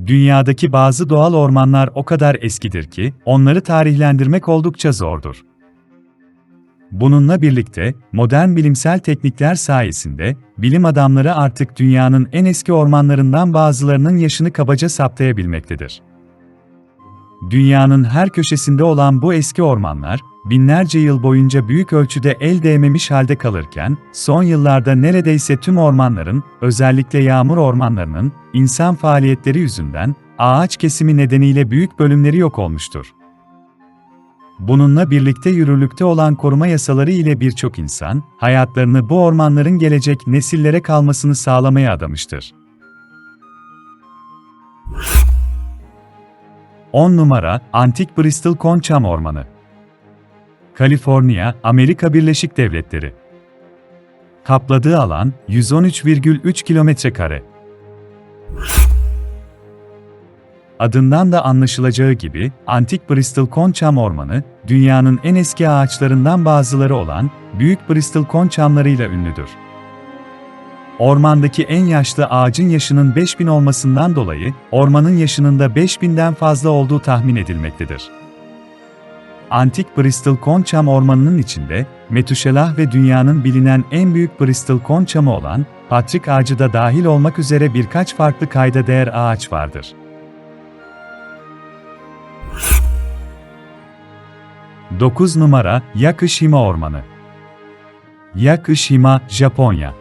Dünyadaki bazı doğal ormanlar o kadar eskidir ki, onları tarihlendirmek oldukça zordur. Bununla birlikte, modern bilimsel teknikler sayesinde, bilim adamları artık dünyanın en eski ormanlarından bazılarının yaşını kabaca saptayabilmektedir. Dünyanın her köşesinde olan bu eski ormanlar, binlerce yıl boyunca büyük ölçüde el değmemiş halde kalırken, son yıllarda neredeyse tüm ormanların, özellikle yağmur ormanlarının, insan faaliyetleri yüzünden, ağaç kesimi nedeniyle büyük bölümleri yok olmuştur. Bununla birlikte yürürlükte olan koruma yasaları ile birçok insan, hayatlarını bu ormanların gelecek nesillere kalmasını sağlamaya adamıştır. 10 numara, Antik Bristol Kon Çam Ormanı. Kaliforniya, Amerika Birleşik Devletleri. Kapladığı alan, 113,3 km². Adından da anlaşılacağı gibi, Antik Bristol Kon Çam Ormanı, dünyanın en eski ağaçlarından bazıları olan, Büyük Bristol Kon Çamlarıyla ünlüdür. Ormandaki en yaşlı ağacın yaşının 5000 olmasından dolayı, ormanın yaşının da 5000'den fazla olduğu tahmin edilmektedir. Antik Bristol Kon Çam Ormanı'nın içinde, Metuşelah ve dünyanın bilinen en büyük Bristol Kon Çamı olan, Patrik Ağacı da dahil olmak üzere birkaç farklı kayda değer ağaç vardır. 9 numara, Yakushima Ormanı. Yakushima, Japonya.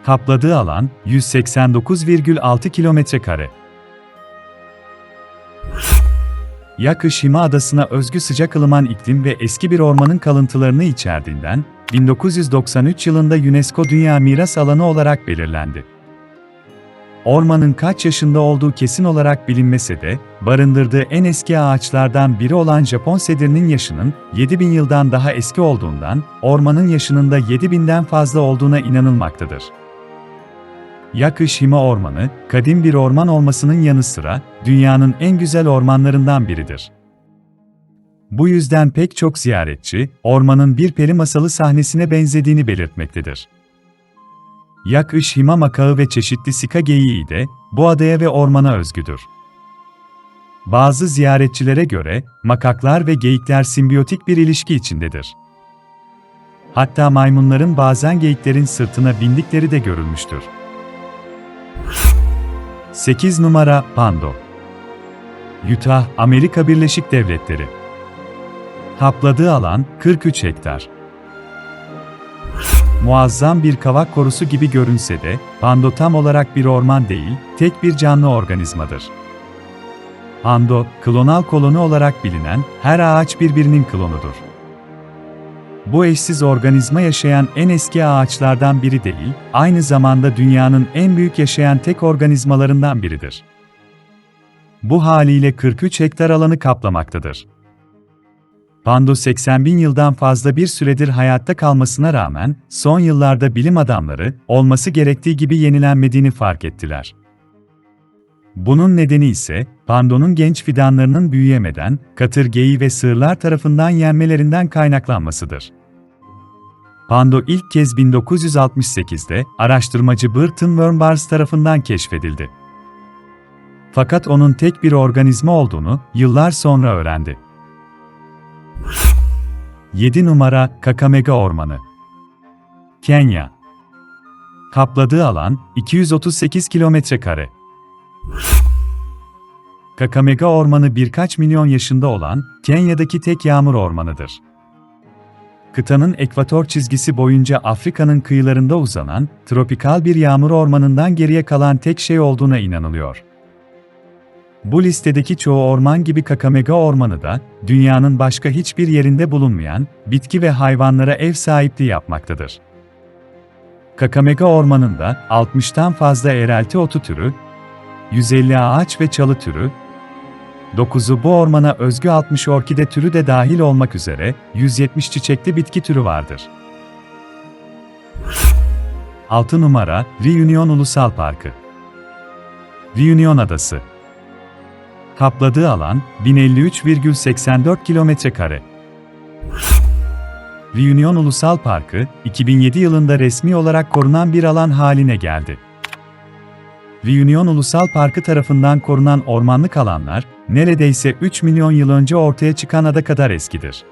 Kapladığı alan, 189,6 km². Yakushima adasına özgü sıcak ılıman iklim ve eski bir ormanın kalıntılarını içerdiğinden, 1993 yılında UNESCO Dünya Miras Alanı olarak belirlendi. Ormanın kaç yaşında olduğu kesin olarak bilinmese de, barındırdığı en eski ağaçlardan biri olan Japon sedirinin yaşının 7000 yıldan daha eski olduğundan, ormanın yaşının da 7000'den fazla olduğuna inanılmaktadır. Yakushima Ormanı, kadim bir orman olmasının yanı sıra, dünyanın en güzel ormanlarından biridir. Bu yüzden pek çok ziyaretçi, ormanın bir peri masalı sahnesine benzediğini belirtmektedir. Yakushima makağı ve çeşitli sika geyiği de, bu adaya ve ormana özgüdür. Bazı ziyaretçilere göre, makaklar ve geyikler simbiyotik bir ilişki içindedir. Hatta maymunların bazen geyiklerin sırtına bindikleri de görülmüştür. 8 numara, Pando. Utah, Amerika Birleşik Devletleri. Kapladığı alan, 43 hektar. Muazzam bir kavak korusu gibi görünse de, pando tam olarak bir orman değil, tek bir canlı organizmadır. Pando, klonal koloni olarak bilinen, her ağaç birbirinin klonudur. Bu eşsiz organizma yaşayan en eski ağaçlardan biri değil, aynı zamanda dünyanın en büyük yaşayan tek organizmalarından biridir. Bu haliyle 43 hektar alanı kaplamaktadır. Pando 80.000 yıldan fazla bir süredir hayatta kalmasına rağmen, son yıllarda bilim adamları, olması gerektiği gibi yenilenmediğini fark ettiler. Bunun nedeni ise, pandonun genç fidanlarının büyüyemeden, katır geyiği ve sığırlar tarafından yenmelerinden kaynaklanmasıdır. Pando ilk kez 1968'de, araştırmacı Burton Wormbars tarafından keşfedildi. Fakat onun tek bir organizma olduğunu, yıllar sonra öğrendi. 7 numara, Kakamega Ormanı. Kenya. Kapladığı alan, 238 km². Kakamega Ormanı birkaç milyon yaşında olan, Kenya'daki tek yağmur ormanıdır. Kıtanın ekvator çizgisi boyunca Afrika'nın kıyılarında uzanan, tropikal bir yağmur ormanından geriye kalan tek şey olduğuna inanılıyor. Bu listedeki çoğu orman gibi Kakamega Ormanı da, dünyanın başka hiçbir yerinde bulunmayan, bitki ve hayvanlara ev sahipliği yapmaktadır. Kakamega Ormanı'nda 60'tan fazla eğrelti otu türü, 150 ağaç ve çalı türü, 9'u bu ormana özgü 60 orkide türü de dahil olmak üzere 170 çiçekli bitki türü vardır. 6 numara, Reunion Ulusal Parkı. Reunion Adası. Kapladığı alan, 1053,84 km². Reunion Ulusal Parkı, 2007 yılında resmi olarak korunan bir alan haline geldi. Reunion Ulusal Parkı tarafından korunan ormanlık alanlar, neredeyse 3 milyon yıl önce ortaya çıkan ada kadar eskidir.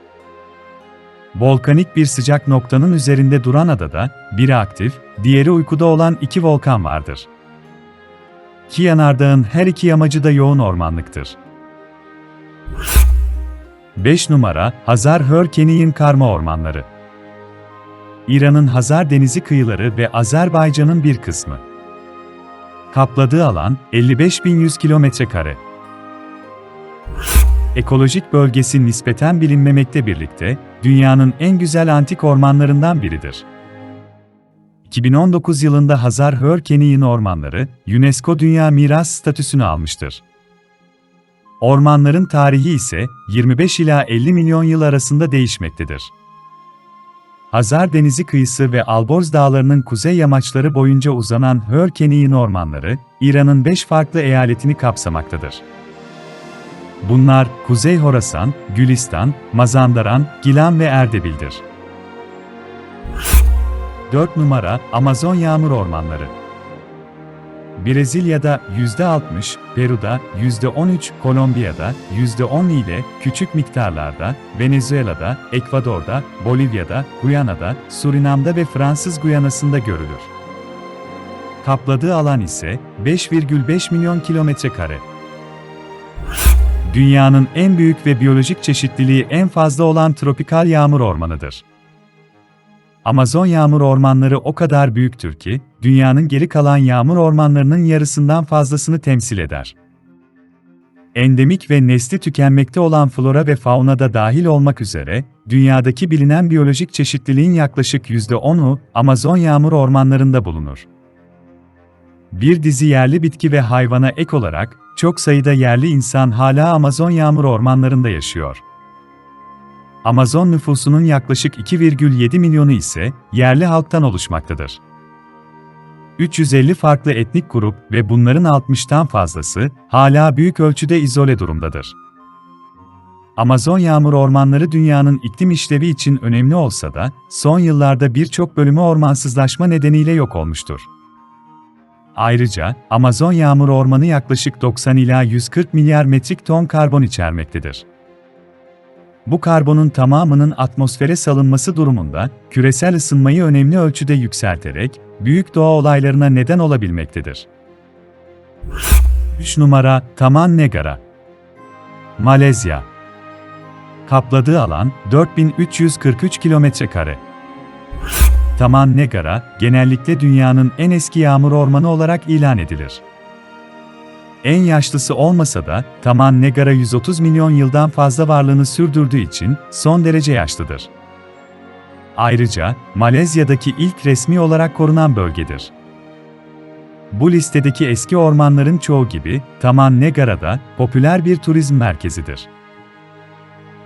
Volkanik bir sıcak noktanın üzerinde duran adada, biri aktif, diğeri uykuda olan iki volkan vardır. İki yanardağın her iki yamacı da yoğun ormanlıktır. 5 numara, Hazar-Hör-Keniyim karma ormanları. İran'ın Hazar Denizi kıyıları ve Azerbaycan'ın bir kısmı. Kapladığı alan, 55.100 km². Ekolojik bölgesi nispeten bilinmemekle birlikte, dünyanın en güzel antik ormanlarından biridir. 2019 yılında Hazar-Hör-Keniyim ormanları, UNESCO Dünya Miras statüsünü almıştır. Ormanların tarihi ise 25 ila 50 milyon yıl arasında değişmektedir. Hazar Denizi kıyısı ve Alborz Dağları'nın kuzey yamaçları boyunca uzanan Hör-Keniyim ormanları, İran'ın 5 farklı eyaletini kapsamaktadır. Bunlar, Kuzey Horasan, Gülistan, Mazandaran, Gilan ve Erdebil'dir. 4 numara, Amazon yağmur ormanları. Brezilya'da %60, Peru'da %13, Kolombiya'da %10 ile küçük miktarlarda, Venezuela'da, Ekvador'da, Bolivya'da, Guyana'da, Surinam'da ve Fransız Guyana'sında görülür. Kapladığı alan ise 5,5 milyon km². Dünyanın en büyük ve biyolojik çeşitliliği en fazla olan tropikal yağmur ormanıdır. Amazon yağmur ormanları o kadar büyüktür ki, dünyanın geri kalan yağmur ormanlarının yarısından fazlasını temsil eder. Endemik ve nesli tükenmekte olan flora ve fauna da dahil olmak üzere, dünyadaki bilinen biyolojik çeşitliliğin yaklaşık %10'u Amazon yağmur ormanlarında bulunur. Bir dizi yerli bitki ve hayvana ek olarak, çok sayıda yerli insan hala Amazon yağmur ormanlarında yaşıyor. Amazon nüfusunun yaklaşık 2,7 milyonu ise yerli halktan oluşmaktadır. 350 farklı etnik grup ve bunların 60'tan fazlası hala büyük ölçüde izole durumdadır. Amazon yağmur ormanları dünyanın iklim işlevi için önemli olsa da, son yıllarda birçok bölümü ormansızlaşma nedeniyle yok olmuştur. Ayrıca, Amazon yağmur ormanı yaklaşık 90 ila 140 milyar metrik ton karbon içermektedir. Bu karbonun tamamının atmosfere salınması durumunda, küresel ısınmayı önemli ölçüde yükselterek, büyük doğa olaylarına neden olabilmektedir. 3 numara, Taman Negara. Malezya. Kapladığı alan, 4343 km². Taman Negara, genellikle dünyanın en eski yağmur ormanı olarak ilan edilir. En yaşlısı olmasa da, Taman Negara 130 milyon yıldan fazla varlığını sürdürdüğü için son derece yaşlıdır. Ayrıca, Malezya'daki ilk resmi olarak korunan bölgedir. Bu listedeki eski ormanların çoğu gibi, Taman Negara da popüler bir turizm merkezidir.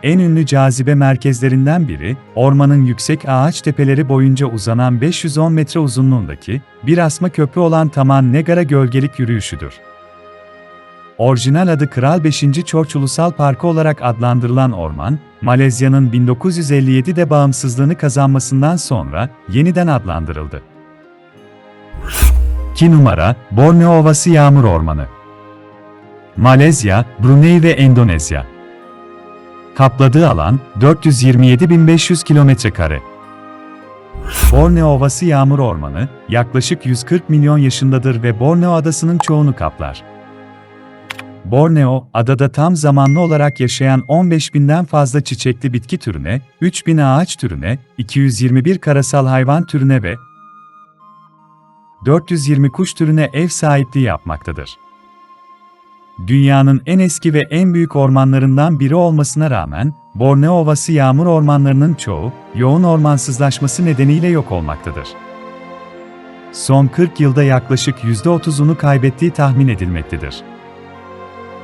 En ünlü cazibe merkezlerinden biri, ormanın yüksek ağaç tepeleri boyunca uzanan 510 metre uzunluğundaki, bir asma köprü olan Taman Negara gölgelik yürüyüşüdür. Orijinal adı Kral 5. George Ulusal Parkı olarak adlandırılan orman, Malezya'nın 1957'de bağımsızlığını kazanmasından sonra yeniden adlandırıldı. 2 numara, Borneo Ovası Yağmur Ormanı. Malezya, Brunei ve Endonezya. Kapladığı alan, 427.500 km². Borneo Ovası Yağmur Ormanı, yaklaşık 140 milyon yaşındadır ve Borneo Adası'nın çoğunu kaplar. Borneo, adada tam zamanlı olarak yaşayan 15.000'den fazla çiçekli bitki türüne, 3.000 ağaç türüne, 221 karasal hayvan türüne ve 420 kuş türüne ev sahipliği yapmaktadır. Dünyanın en eski ve en büyük ormanlarından biri olmasına rağmen, Borneo Ovası yağmur ormanlarının çoğu, yoğun ormansızlaşması nedeniyle yok olmaktadır. Son 40 yılda yaklaşık %30'unu kaybettiği tahmin edilmektedir.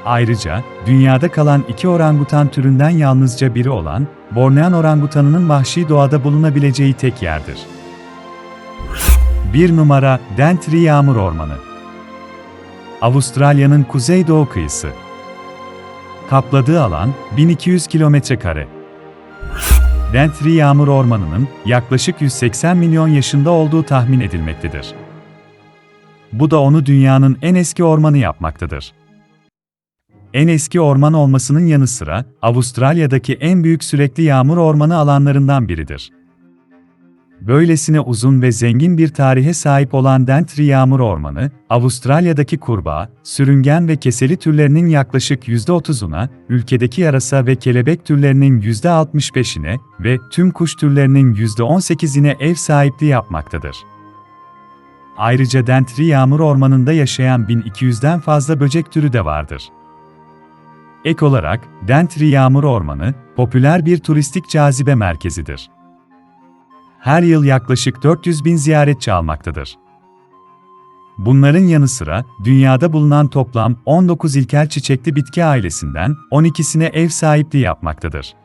Ayrıca, dünyada kalan 2 orangutan türünden yalnızca biri olan, Bornean orangutanının vahşi doğada bulunabileceği tek yerdir. 1 numara, Daintree Yağmur Ormanı. Avustralya'nın kuzeydoğu kıyısı. Kapladığı alan, 1200 km². Daintree Yağmur Ormanı'nın yaklaşık 180 milyon yaşında olduğu tahmin edilmektedir. Bu da onu dünyanın en eski ormanı yapmaktadır. En eski orman olmasının yanı sıra, Avustralya'daki en büyük sürekli yağmur ormanı alanlarından biridir. Böylesine uzun ve zengin bir tarihe sahip olan Daintree Yağmur Ormanı, Avustralya'daki kurbağa, sürüngen ve keseli türlerinin yaklaşık %30'una, ülkedeki yarasa ve kelebek türlerinin %65'ine ve tüm kuş türlerinin %18'ine ev sahipliği yapmaktadır. Ayrıca Daintree Yağmur Ormanı'nda yaşayan 1200'den fazla böcek türü de vardır. Ek olarak, Daintree Yağmur Ormanı, popüler bir turistik cazibe merkezidir. Her yıl yaklaşık 400 bin ziyaretçi almaktadır. Bunların yanı sıra, dünyada bulunan toplam 19 ilkel çiçekli bitki ailesinden 12'sine ev sahipliği yapmaktadır.